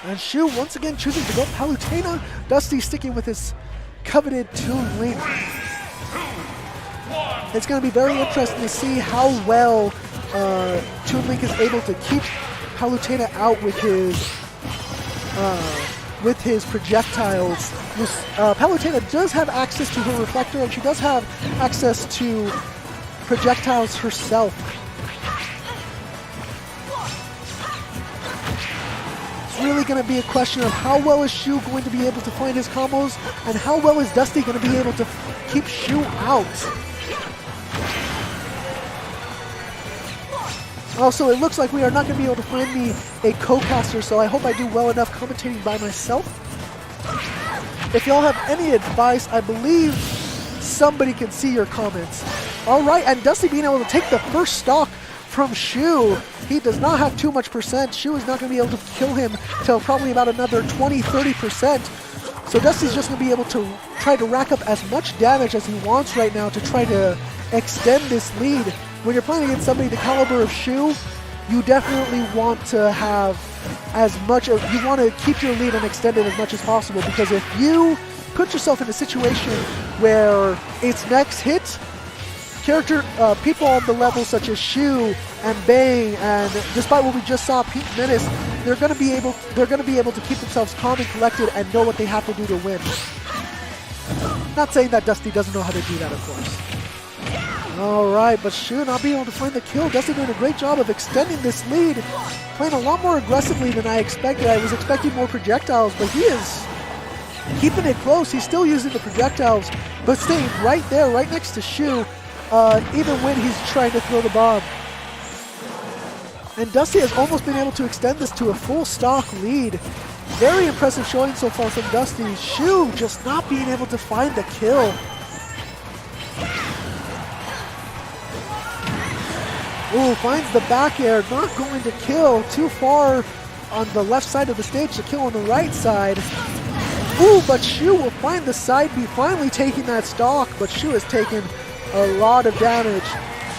And Shu once again choosing to go Palutena. Dusty sticking with his coveted Toon Link. It's going to be very interesting to see how well Toon Link is able to keep Palutena out with his projectiles. Palutena does have access to her reflector, and she does have access to projectiles herself. It's really going to be a question of how well is Shu going to be able to find his combos, and how well is Dusty going to be able to keep Shu out. Also, it looks like we are not going to be able to find me a co-caster, so I hope I do well enough commentating by myself. If y'all have any advice, I believe somebody can see your comments. All right, and Dusty being able to take the first stock from Shu. He does not have too much percent. Shu is not going to be able to kill him till probably about another 20-30%. So Dusty's just going to be able to try to rack up as much damage as he wants right now to try to extend this lead. When you're playing against somebody the caliber of Shu, you definitely want to have as much of, you want to keep your lead and extend it as much as possible, because if you put yourself in a situation where it's next hit, people on the level such as Shu and Bang, and despite what we just saw, Pink Menace, they're going to be able to keep themselves calm and collected and know what they have to do to win. Not saying that Dusty doesn't know how to do that, of course. Alright, but Shu not being able to find the kill. Dusty doing a great job of extending this lead. Playing a lot more aggressively than I expected. I was expecting more projectiles, but he is keeping it close. He's still using the projectiles, but staying right there, right next to Shu, even when he's trying to throw the bomb. And Dusty has almost been able to extend this to a full stock lead. Very impressive showing so far from Dusty. Shu just not being able to find the kill. Ooh, finds the back air, not going to kill. Too far on the left side of the stage to kill on the right side. Ooh, but Shu will find the side B, finally taking that stock, but Shu has taken a lot of damage.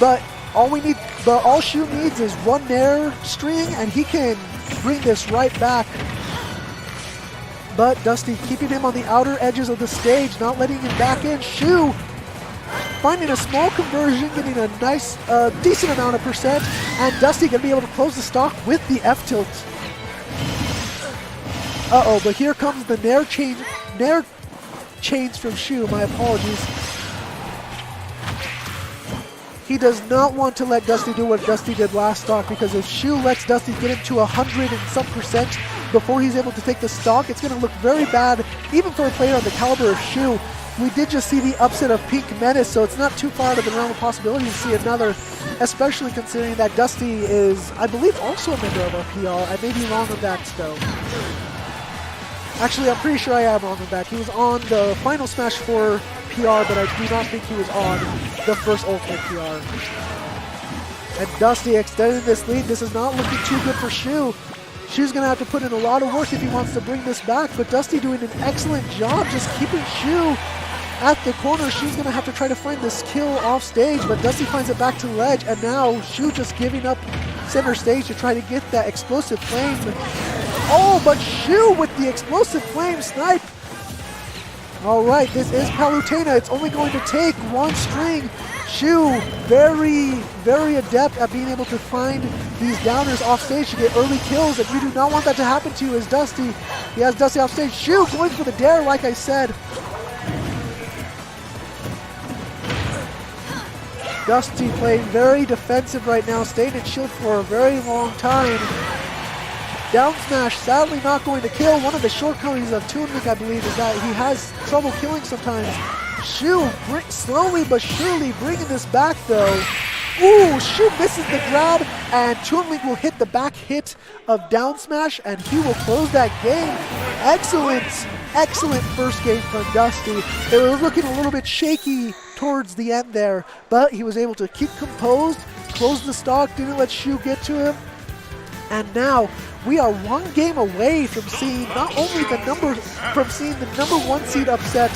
But all Shu needs is one Nair string, and he can bring this right back. But Dusty keeping him on the outer edges of the stage, not letting him back in. Shu finding a small conversion, getting a nice, decent amount of percent, and Dusty going to be able to close the stock with the F-tilt. Uh-oh, but here comes the Nair chains from Shu, my apologies. He does not want to let Dusty do what Dusty did last stock, because if Shu lets Dusty get him to 100 and some percent before he's able to take the stock, it's going to look very bad, even for a player on the caliber of Shu. We did just see the upset of Pink Menace, so it's not too far out of the realm of possibility to see another, especially considering that Dusty is, I believe, also a member of our PR. I may be wrong on that, though. Actually, I'm pretty sure I am wrong on that. He was on the Final Smash 4 PR, but I do not think he was on the first Ultimate PR. And Dusty extending this lead. This is not looking too good for Shu. Shu's going to have to put in a lot of work if he wants to bring this back, but Dusty doing an excellent job just keeping Shu at the corner. Shu's going to have to try to find this kill off stage, but Dusty finds it back to ledge, and now Shu just giving up center stage to try to get that explosive flame. Oh, but Shu with the explosive flame snipe. All right, this is Palutena. It's only going to take one string. Shu very, very adept at being able to find these downers off stage to get early kills, and you do not want that to happen to you as Dusty. He has Dusty off stage. Shu going for the dare, like I said. Dusty playing very defensive right now, staying in shield for a very long time. Down smash, sadly not going to kill. One of the shortcomings of Toon, I believe, is that he has trouble killing sometimes. Shu slowly but surely bringing this back though. Ooh, Shu misses the grab, and Toon Link will hit the back hit of down smash, and he will close that game. Excellent, excellent first game from Dusty. It was looking a little bit shaky towards the end there, but he was able to keep composed, close the stock, didn't let Shu get to him, and now we are one game away from seeing not only the number 1 seed upset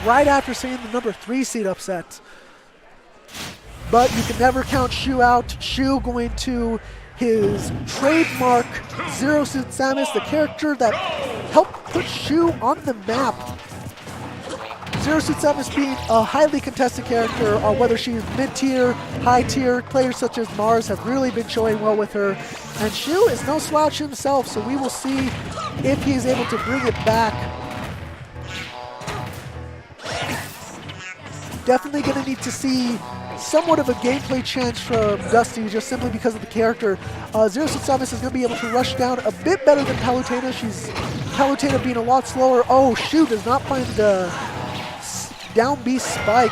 right after seeing the number 3 seed upset. But you can never count Shu out. Shu going to his trademark Zero Suit Samus, the character that helped put Shu on the map. Zero Suit Samus being a highly contested character, whether she's mid-tier, high-tier, players such as Mars have really been showing well with her. And Shu is no slouch himself, so we will see if he is able to bring it back. Definitely going to need to see somewhat of a gameplay change from Dusty, just simply because of the character. Zero Suit Samus is going to be able to rush down a bit better than Palutena. Palutena being a lot slower. Oh, Shu does not find the down B spike.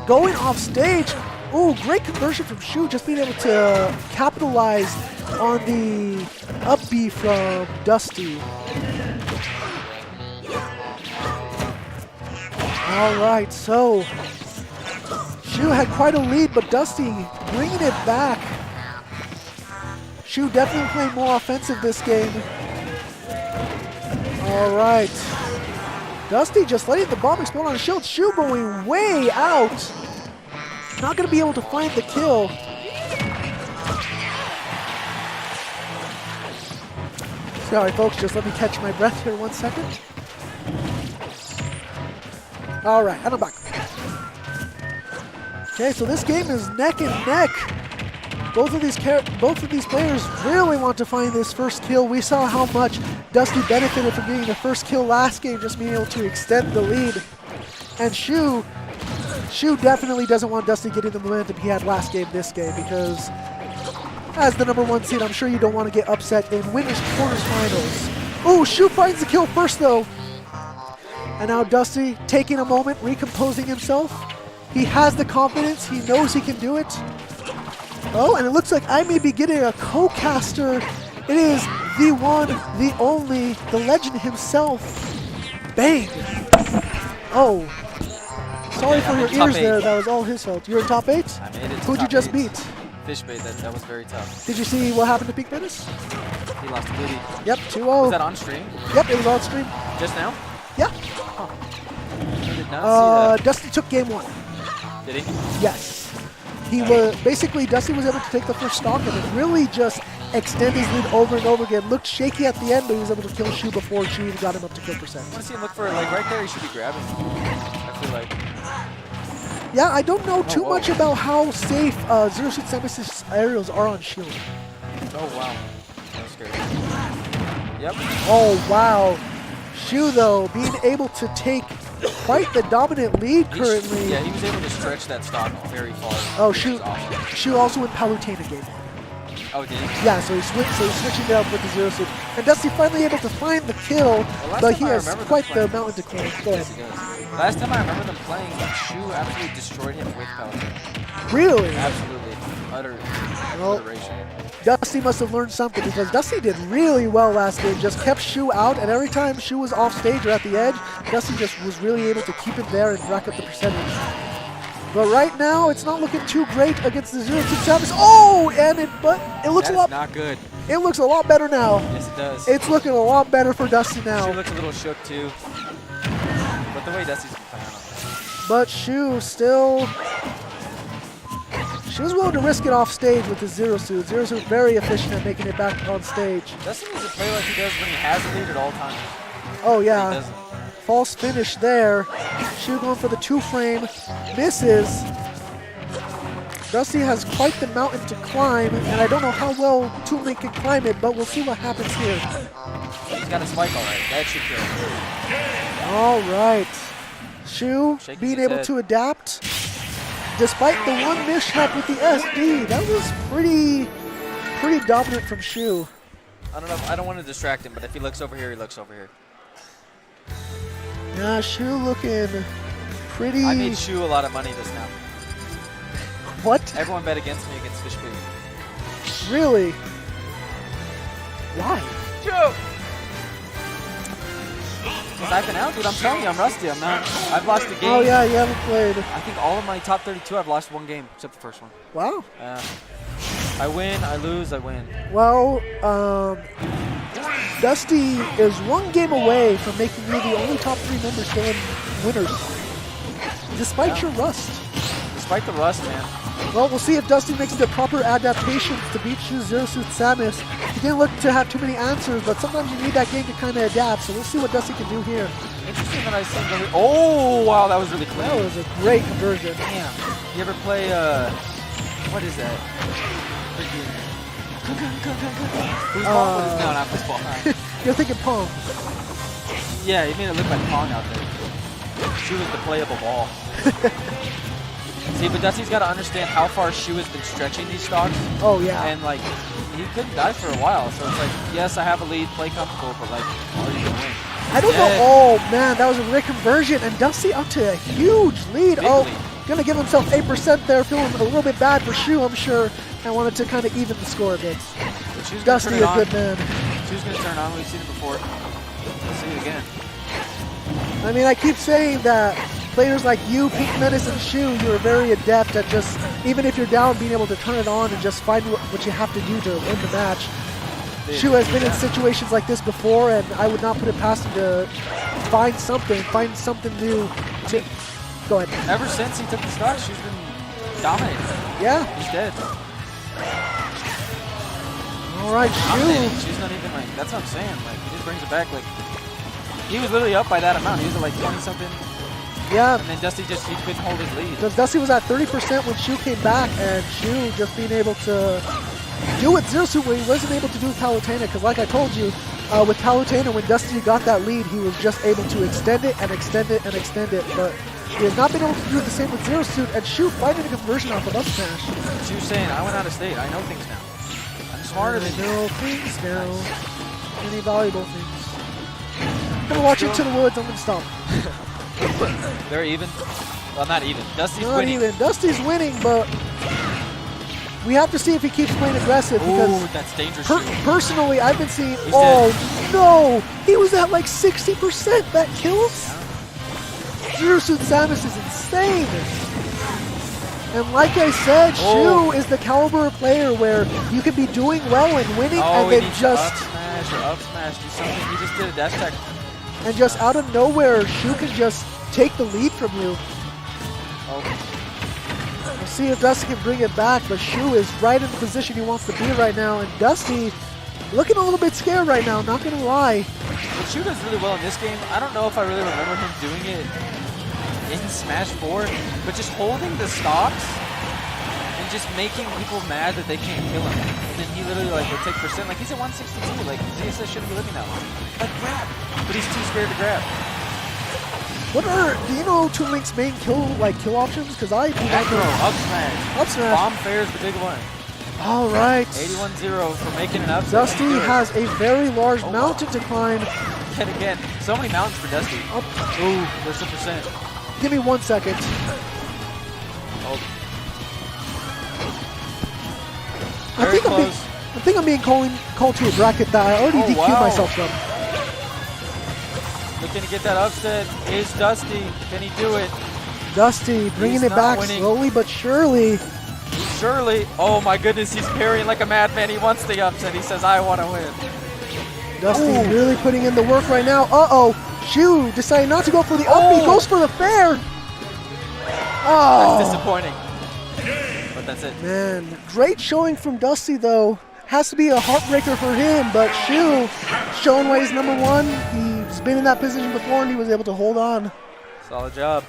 Going off stage. Ooh, great conversion from Shu, just being able to capitalize on the up B from Dusty. All right, so Shu had quite a lead, but Dusty bringing it back. Shu definitely playing more offensive this game. All right. Dusty just letting the bomb explode on his shield. Shu going way out. Not going to be able to find the kill. Sorry, folks, just let me catch my breath here 1 second. All right, and I'm back. Okay, so this game is neck and neck. Both of these players really want to find this first kill. We saw how much Dusty benefited from getting the first kill last game, just being able to extend the lead. And Shu definitely doesn't want Dusty getting the momentum he had last game this game, because as the #1 seed, I'm sure you don't want to get upset in winners quarterfinals. Ooh, Shu finds the kill first though. And now Dusty taking a moment, recomposing himself. He has the confidence, he knows he can do it. Oh, and it looks like I may be getting a co-caster. It is the one, the only, the legend himself. Bang! Oh. Sorry for your ears there, that was all his fault. You're in top 8? I made it. Who'd you just beat? Fishbait, that was very tough. Did you see what happened to Peak Menace? He lost to Goody. Yep, 2-0. Was that on stream? Yep, it was on stream. Just now? Yeah. Oh. I did not see that. Dusty took game 1. Did he? Yes. He was basically, Dusty was able to take the first stock and then really just extend his lead over and over again. Looked shaky at the end, but he was able to kill Shu before Shu even got him up to kill percent. I want to see him look for, like, right there, he should be grabbing. I feel like. Yeah, I don't know too much about how safe Zero Suit Samus' aerials are on shield. Oh, wow. That's scary. Yep. Oh, wow. Shu, though, being able to take quite the dominant lead currently. Yeah, he was able to stretch that stock very far. Oh, Shu also went Palutena game 1. Oh, did he? Yeah, so he's switching it up with the Zero Suit. And Dusty finally able to find the kill, but he has quite the mountain to climb. Go ahead. Yes, he does. Last time I remember them playing, Shu absolutely destroyed him with Palutena. Really? Absolutely. Utter obliteration. Dusty must have learned something, because Dusty did really well last game, just kept Shu out, and every time Shu was off stage or at the edge, Dusty just was really able to keep it there and rack up the percentage. But right now, it's not looking too great against the Zero Suit Samus. Oh, and it looks not good. It looks a lot better now. Yes, it does. It's looking a lot better for Dusty now. Shu looks a little shook too. But the way Dusty's been playing on it. But Shu still. She was willing to risk it off stage with his Zero Suit. Zero Suit very efficient at making it back on stage. Dusty needs to play like he does when he has the lead at all times. Oh yeah. False finish there. Shu going for the 2-frame. Misses. Dusty has quite the mountain to climb, and I don't know how well Toon can climb it, but we'll see what happens here. He's got a spike all right. That should kill. All right. Shu being able to adapt. Despite the one mishap with the SD, that was pretty dominant from Shu. I don't know. I don't want to distract him, but if he looks over here, he looks over here. Yeah, Shu looking pretty. I made Shu a lot of money just now. What? Everyone bet against me against Fishbait. Really? Why? Joe! Since I've been out, dude, I'm telling you, I'm rusty. I've lost a game. Oh yeah, you haven't played. I think all of my top 32, I've lost 1 game, except the first one. Wow. I win, I lose, I win. Well, Dusty is 1 game away from making you the only top 3 members to win winners. Despite your rust. Despite the rust, man. Well, we'll see if Dusty makes the proper adaptations to beat Shu's Zero Suit Samus. He didn't look to have too many answers, but sometimes you need that game to kind of adapt, so we'll see what Dusty can do here. Interesting that I see the... Oh, wow, that was really clean. That was a great conversion. Damn. You ever play, what is that? Foosball? What is, no, not foosball. You're thinking Pong. Yeah, he made it look like Pong out there. Shu is the playable ball. See, but Dusty's got to understand how far Shu has been stretching these stocks. Oh, yeah. And, like, he couldn't die for a while. So it's like, yes, I have a lead, play comfortable, but, like, are you going to win? I don't know. Oh, man, that was a great conversion. And Dusty up to a huge lead. Big oh, lead. Gonna give himself 8% there, feeling a little bit bad for Shu, I'm sure. I wanted to kind of even the score a bit. Dusty, a good man. Shu's going to turn on. We've seen it before. We'll see it again. I mean, I keep saying that players like you, Pink Menace, and Shu, you're very adept at just, even if you're down, being able to turn it on and just find what you have to do to win the match. Shu has been in situations like this before, and I would not put it past him to find something new. To go ahead. Ever since he took the stock, Shu's been dominating. Yeah. He's dead. All right, Shu. Shu's not even like, that's what I'm saying. Like, he just brings it back. Like, he was literally up by that amount. He was at like 20-something. Yeah. And then Dusty just, he couldn't hold his lead. Because Dusty was at 30% when Shu came back, and Shu just being able to do with Zero Suit what he wasn't able to do with Palutena. Because like I told you, with Palutena, when Dusty got that lead, he was just able to extend it and extend it and extend it. But he has not been able to do the same with Zero Suit, and Shu finding a conversion off of up smash. Shu's saying, I went out of state. I know things now. I'm smarter than you. I know things now. Many valuable things. I'm going to watch Into the Woods. I'm going to stop. They're even. Well, not even. Dusty's not winning. Even. Dusty's winning, but we have to see if he keeps playing aggressive. Because ooh, that's dangerous. Personally, I've been seeing. He's oh dead. no! He was at like 60%. That kills. Zero Suit Samus is insane. And like I said, Shu is the caliber of player where you can be doing well and winning, and then just up smash, do something. He just did a dash attack. And just out of nowhere, Shu can just take the lead from you. Oh. We'll see if Dusty can bring it back, but Shu is right in the position he wants to be right now, and Dusty looking a little bit scared right now, not gonna lie. What Shu does really well in this game, I don't know if I really remember him doing it in Smash 4, but just holding the stocks and just making people mad that they can't kill him. And then he literally like will take percent, like he's at 162, like ZSS shouldn't be living that long. Like grab, but he's too scared to grab. Do you know Toon Link's main kill options? Because I do not know. Up smash. Up smash. Bomb fair is the big one. All right. 81-0 for making an upset. Dusty has a very large mountain to climb. Yet again, so many mountains for Dusty. Ooh, there's some percent. Give me 1 second. Oh. I think I'm being called to a bracket that I already DQ'd myself from. Looking to get that upset is Dusty. Can he do it? Dusty bringing it back slowly but surely. Surely. Oh my goodness, he's parrying like a madman. He wants the upset. He says, I want to win. Dusty really putting in the work right now. Uh-oh. Shu decided not to go for the up. He goes for the fair. Oh. That's disappointing. But that's it. Man, great showing from Dusty, though. Has to be a heartbreaker for him, but Shu showing why he's number one. He's been in that position before, and he was able to hold on. Solid job.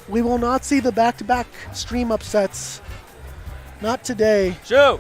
We will not see the back-to-back stream upsets. Not today. Shu!